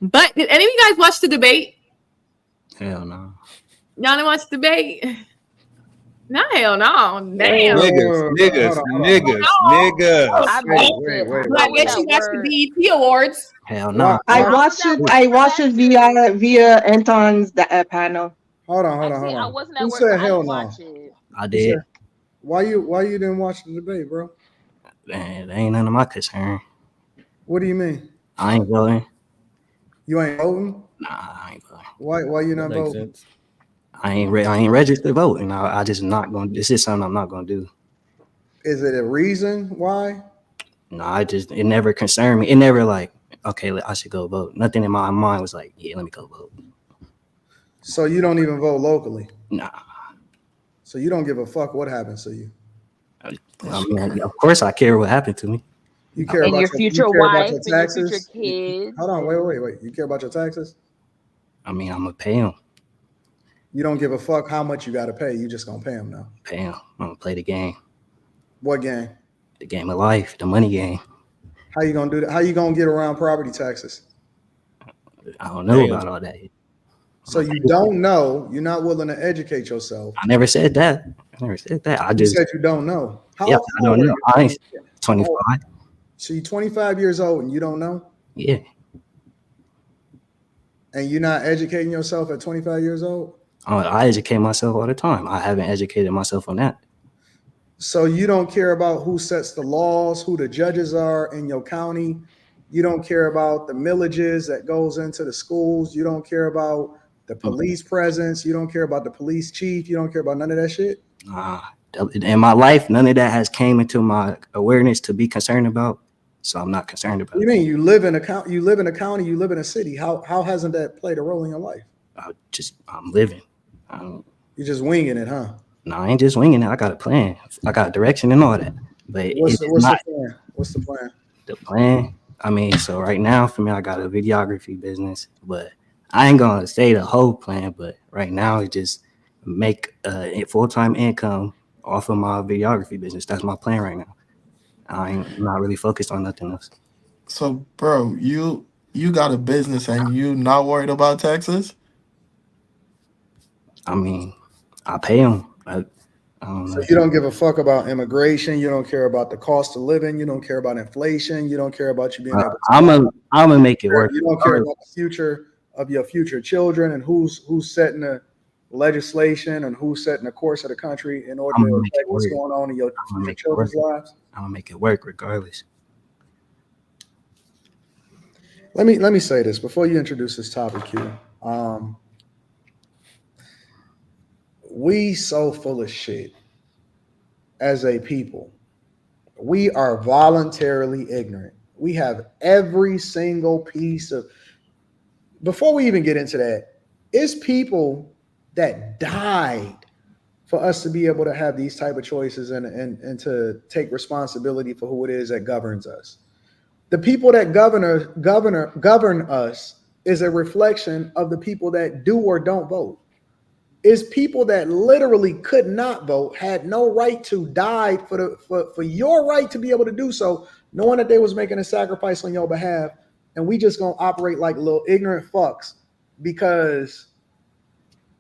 But did any of you guys watch the debate? Hell no. Y'all didn't watch the debate? No, hell no. Damn. Niggas, Hold niggas, on, hold on, hold on. niggas, No. niggas. I Wait, missed wait, it. wait, But I How wait, was guess wait. you that watched the word? BET Awards. Hell Why? no. I How Why? was watched that it. word? I Because watched it via Anton's panel. Hold on, hold on, actually hold I on. wasn't at Who work, so said I hell didn't watch no? it. I Who said? did. Why you didn't watch the debate, bro? Man, that ain't none of my concern. What do you mean? I ain't voting. You ain't voting? Nah, I ain't voting. Why you That not makes voting? sense. I ain't registered voting. I just not going. This is something I'm not going to do. Is it a reason why? No, it never concerned me. It never like, okay, I should go vote. Nothing in my mind was like, yeah, let me go vote. So you don't even vote locally. Nah. So you don't give a fuck what happens to you. I mean, of course I care what happened to me. You care And about your you future care about wife your and your future taxes. kids. Hold on, wait. You care about your taxes? I mean, I'm gonna pay them. You don't give a fuck how much you got to pay. You just gonna pay them now. Pay them. I'm gonna play the game. What game? The game of life. The money game. How you gonna do that? How you gonna get around property taxes? I don't know Damn. about all that. So you don't know. You're not willing to educate yourself. I never said that. I never said that. I You just, said you don't know. yeah, How I don't old are know. you? I ain't How old? 25. So you're 25 years old and you don't know? Yeah. And you're not educating yourself at 25 years old? I educate myself all the time. I haven't educated myself on that. So you don't care about who sets the laws, who the judges are in your county. You don't care about the millages that goes into the schools. You don't care about the police presence. You don't care about the police chief. You don't care about none of that shit. In my life, none of that has came into my awareness to be concerned about. So I'm not concerned What about do you it. mean? You live in a county, you live in a county, you live in a city. How hasn't that played a role in your life? I'm living. You're just winging it, huh? No, I ain't just winging it. I got a plan. I got direction and all that. But What's it's the not plan? What's the plan? the plan. I mean, so right now for me, I got a videography business, but I ain't gonna say the whole plan. But right now, it just make a full-time income off of my videography business. That's my plan right now. I'm not really focused on nothing else. So, bro, you got a business and you not worried about taxes? I mean, I pay them. I don't So know. you don't give a fuck about immigration. You don't care about the cost of living. You don't care about inflation. You don't care about you being able to I'm buy. gonna make it work. You don't care about the future of your future children and who's setting the legislation and who's setting the course of the country in order I'm to gonna make affect it what's work. going on in your I'm gonna future make it work. children's lives. I'm gonna make it work regardless. Let me say this before you introduce this topic, Q. We so full of shit as a people. We are voluntarily ignorant. We have every single piece of. Before we even get into that, it's people that died for us to be able to have these type of choices and to take responsibility for who it is that governs us. The people that govern us is a reflection of the people that do or don't vote. Is people that literally could not vote, had no right to, died for your right to be able to do so, knowing that they was making a sacrifice on your behalf, and we just gonna operate like little ignorant fucks because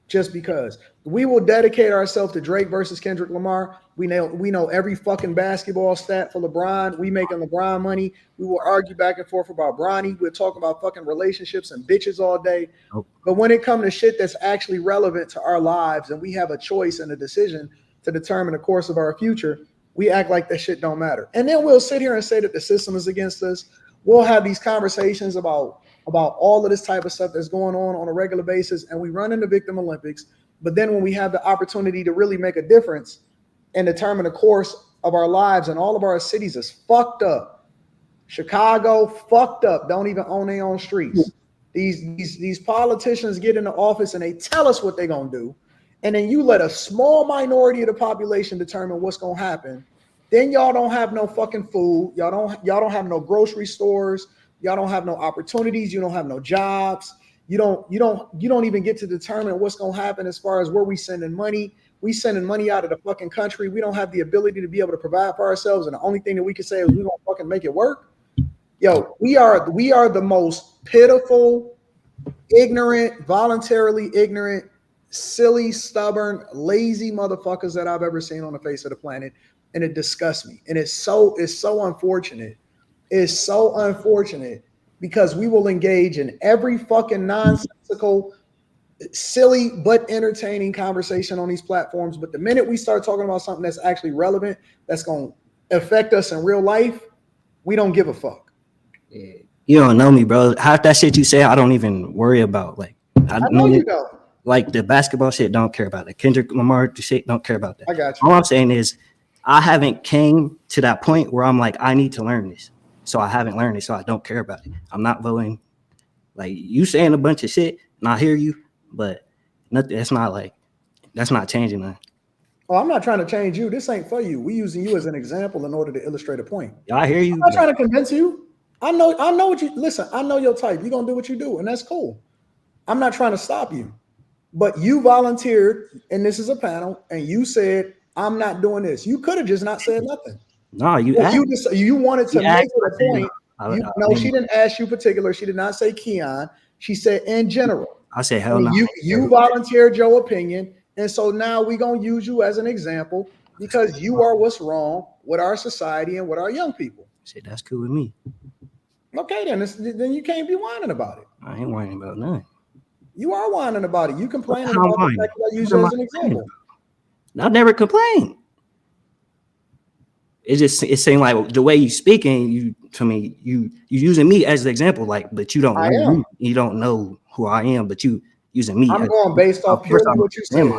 just because. We will dedicate ourselves to Drake versus Kendrick Lamar. We know every fucking basketball stat for LeBron. We making LeBron money. We will argue back and forth about Bronny. We'll talk about fucking relationships and bitches all day. Nope. But when it comes to shit that's actually relevant to our lives and we have a choice and a decision to determine the course of our future, we act like that shit don't matter. And then we'll sit here and say that the system is against us. We'll have these conversations about all of this type of stuff that's going on a regular basis, and we run into victim Olympics. But then when we have the opportunity to really make a difference and determine the course of our lives, and all of our cities is fucked up. Chicago fucked up, don't even own their own streets. These politicians get into office and they tell us what they're gonna do, and then you let a small minority of the population determine what's gonna happen. Then y'all don't have no fucking food. Y'all don't have no grocery stores. Y'all don't have no opportunities. You don't have no jobs. You don't even get to determine what's gonna happen as far as where we sending money. We sending money out of the fucking country. We don't have the ability to be able to provide for ourselves, and the only thing that we can say is we gonna fucking make it work. Yo, we are the most pitiful, ignorant, voluntarily ignorant, silly, stubborn, lazy motherfuckers that I've ever seen on the face of the planet, and it disgusts me. And it's so unfortunate. It's so unfortunate because we will engage in every fucking nonsensical, silly but entertaining conversation on these platforms. But the minute we start talking about something that's actually relevant, that's going to affect us in real life, we don't give a fuck. Yeah. You don't know me, bro. Half that shit you say, I don't even worry about. Like, I know you don't. Like the basketball shit, don't care about it. Kendrick Lamar shit, don't care about that. I got you. All I'm saying is, I haven't came to that point where I'm like, I need to learn this. So I haven't learned it, so I don't care about it. I'm not voting. Like, you saying a bunch of shit, and I hear you, but nothing. That's not changing nothing. Oh, I'm not trying to change you. This ain't for you. We using you as an example in order to illustrate a point. Yeah, I hear you. I'm not trying to convince you. I know what you listen. I know your type. You're gonna do what you do, and that's cool. I'm not trying to stop you, but you volunteered, and this is a panel, and you said I'm not doing this. You could have just not said nothing. No, you wanted to make it a point. No, she didn't ask you particular. She did not say Keon. She said in general. I said hell no. You volunteered your opinion, and so now we're gonna use you as an example because you are what's wrong with our society and with our young people. Shit, that's cool with me. Okay, then you can't be whining about it. I ain't whining about nothing. You are whining about it. You complaining about the fact that I use you as an example. I never complained. It seemed like the way you speaking, you using me as an example, like, but you don't know me. You don't know who I am, but you using me. I'm going based off purely what you said.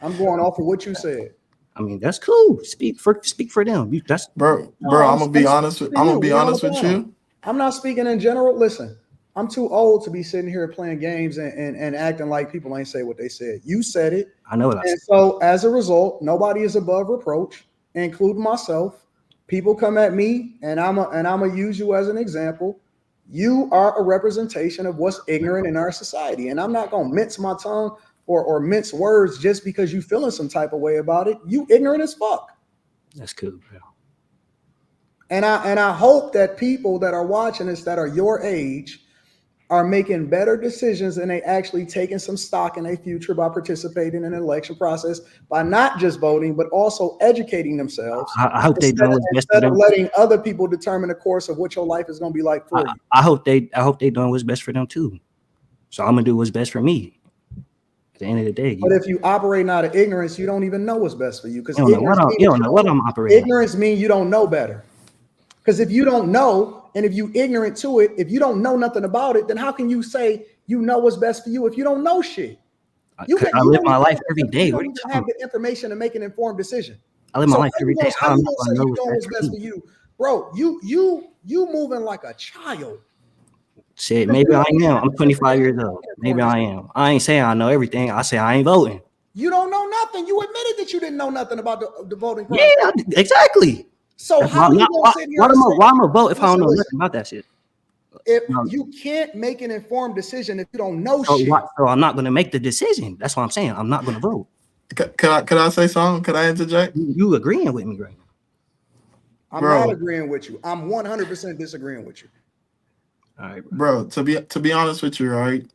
I'm going off of what you said. I mean, that's cool. Speak for them. That's bro. I'm gonna be honest with you. I'm not speaking in general. Listen, I'm too old to be sitting here playing games and acting like people ain't say what they said. You said it. I know what I said. So as a result, nobody is above reproach, including myself. People come at me, and I'm gonna use you as an example. You are a representation of what's ignorant in our society, and I'm not gonna mince my tongue or mince words just because you feeling some type of way about it. You ignorant as fuck. That's cool, bro. And I hope that people that are watching this that are your age are making better decisions and they actually taking some stock in their future by participating in an election process, by not just voting, but also educating themselves. I hope they do what's best for them. Instead of letting other people determine the course of what your life is going to be like for you. I hope they doing what's best for them too. So I'm gonna do what's best for me. At the end of the day. But if you operate out of ignorance, you don't even know what's best for you. Because you don't know what I'm operating. Ignorance means you don't know better. Because if you don't know, and if you ignorant to it, if you don't know nothing about it, then how can you say you know what's best for you if you don't know shit? I live my life every day. You don't have the information to make an informed decision. I live my life every day. How you gonna say you know what's best for you, bro? You moving like a child. Shit, maybe I am. I'm 25 years old. Maybe I am. I ain't saying I know everything. I say I ain't voting. You don't know nothing. You admitted that you didn't know nothing about the voting process. Yeah, exactly. So how are you gonna sit here? Why am I vote if I don't know nothing about that shit? If you can't make an informed decision if you don't know shit. So I'm not gonna make the decision. That's what I'm saying. I'm not gonna vote. Can I say something? Can I interject? You agreeing with me right now? I'm not agreeing with you. I'm 100% disagreeing with you. All right, bro. To be honest with you, right?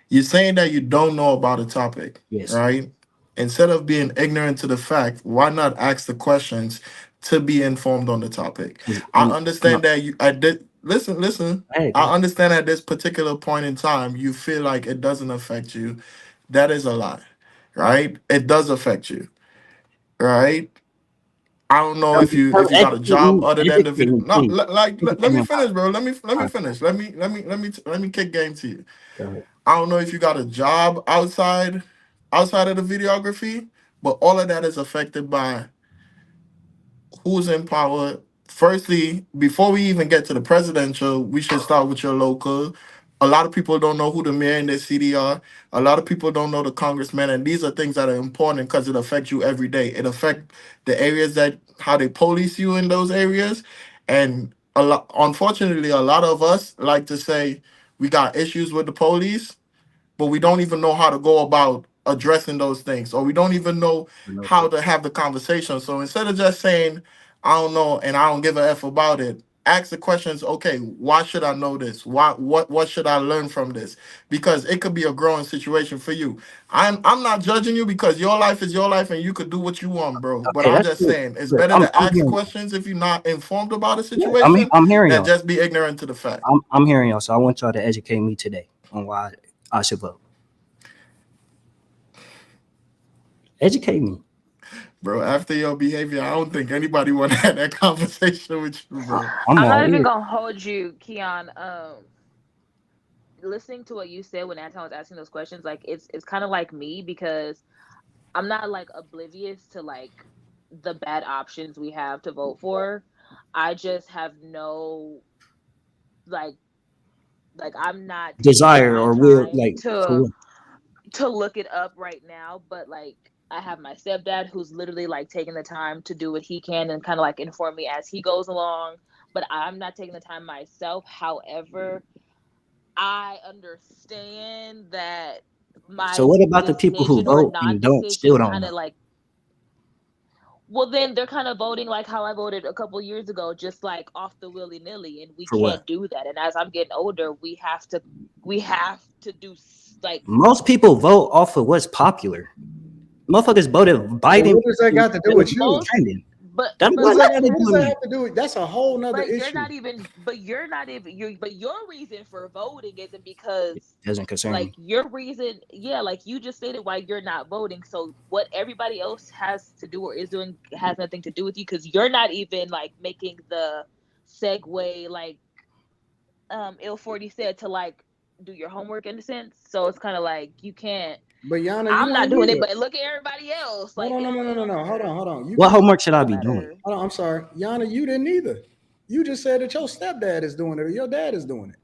You're saying that you don't know about a topic, yes, right? Instead of being ignorant to the fact, why not ask the questions to be informed on the topic? I understand that you. I did listen. I understand at this particular point in time, you feel like it doesn't affect you. That is a lie, right? It does affect you, right? I don't know if you got a job other than the video. No, let me finish, bro. Let me finish. Let me kick game to you. I don't know if you got a job outside of the videography, but all of that is affected by who's in power. Firstly, before we even get to the presidential, we should start with your local. A lot of people don't know who the mayor in their city are. A lot of people don't know the congressman, and these are things that are important because it affects you every day. It affects the areas that how they police you in those areas, and unfortunately, a lot of us like to say we got issues with the police, but we don't even know how to go about addressing those things, or we don't even know how to have the conversation. So instead of just saying, I don't know and I don't give a F about it, ask the questions, okay, why should I know this? What should I learn from this? Because it could be a growing situation for you. I'm not judging you because your life is your life and you could do what you want, bro. But Okay, I'm that's just good. saying it's Good. better to I'm ask hearing. questions if you're not informed about a Yeah, situation I'm hearing than y'all. just be ignorant to the fact. I'm hearing y'all. So I want y'all to educate me today on why I should vote. Educate me. Bro, after your behavior, I don't think anybody want to have that conversation with you, bro. I'm not all even ears. gonna hold you, Keon. Listening to what you said when Anton was asking those questions, like it's kind of like me because I'm not like oblivious to like the bad options we have to vote for. I just have no like I'm not taking Desire my or will, time like, for what? to look it up right now, but like I have my stepdad who's literally like taking the time to do what he can and kind of like inform me as he goes along, but I'm not taking the time myself. However, I understand that So my what about the people who decision or vote and don't non-decision still don't kind know? of like, well, then they're kind of voting like how I voted a couple years ago, just like off the willy-nilly, and we For what? can't do that. And as I'm getting older, we have to do like, Most people vote off of what's popular. Motherfuckers voted But Biden. what does that got to do with you? most, Trending. but That What does what that, got to do what does with that me? have to do with? That's a whole nother but issue. you're not even but your reason for voting isn't because It doesn't concern like me. your reason, yeah, like you just stated why you're not voting. So what everybody else has to do or is doing has nothing to do with you because you're not even like making the segue like Il 40 said to like do your homework in a sense. So it's kind of like you can't. But Yana, you I'm not ain't doing it, either. but look at everybody else. No, Like no, it no, don't no, it no, no, don't no. Hold on, matter. hold on. You What keep. homework should It I don't be doing? matter. Hold on, I'm sorry, Yana. You didn't either. You just said that your stepdad is doing it or your dad is doing it.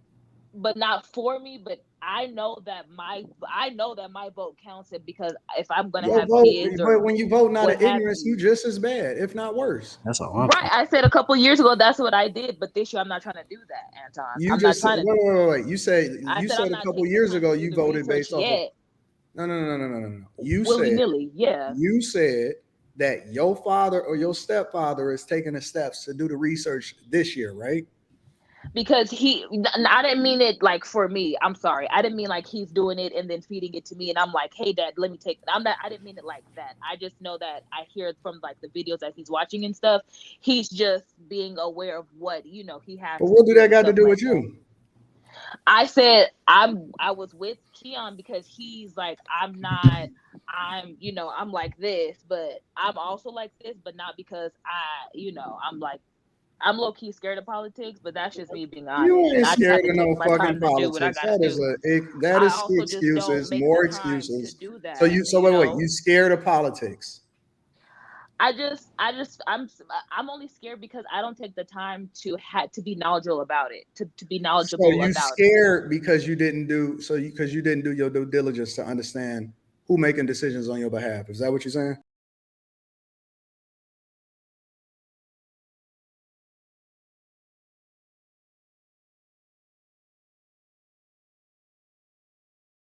But not for me. But I know that my vote counts it because if I'm gonna Your have vote, kids or but when you vote out what of have ignorance, you you. just as bad, if not worse. That's all I'm Right. saying. I said a couple years ago that's what I did, but this year I'm not trying to do that, Anton. You I'm not just said, trying to wait, do wait, that. wait, wait. I You said said I'm a not couple taking the years time to ago do you the voted research based off of. yet. No, no, no, no, no, no, no. Willy-nilly, yeah. You said that your father or your stepfather is taking the steps to do the research this year, right? Because I didn't mean it like for me. I'm sorry. I didn't mean like he's doing it and then feeding it to me and I'm like, hey dad, let me take it. I didn't mean it like that. I just know that I hear it from like the videos that he's watching and stuff. He's just being aware of what, he has But to what do do that and got to stuff do like with that. you? I said I was with Keon because he's like, I'm like this, but I'm also like this, but not because I'm like, I'm low key scared of politics, but that's just me being You honest. And ain't I just have scared to of take no my fucking time to do what I politics. gotta do. That I is also just don't excuses, make the more time to excuses. do So that. you wait, you scared of politics. I'm only scared because I don't take the time to be knowledgeable about it, to be So knowledgeable you about it. scared because you didn't do your due diligence to understand who making decisions on your behalf. Is that what you're saying?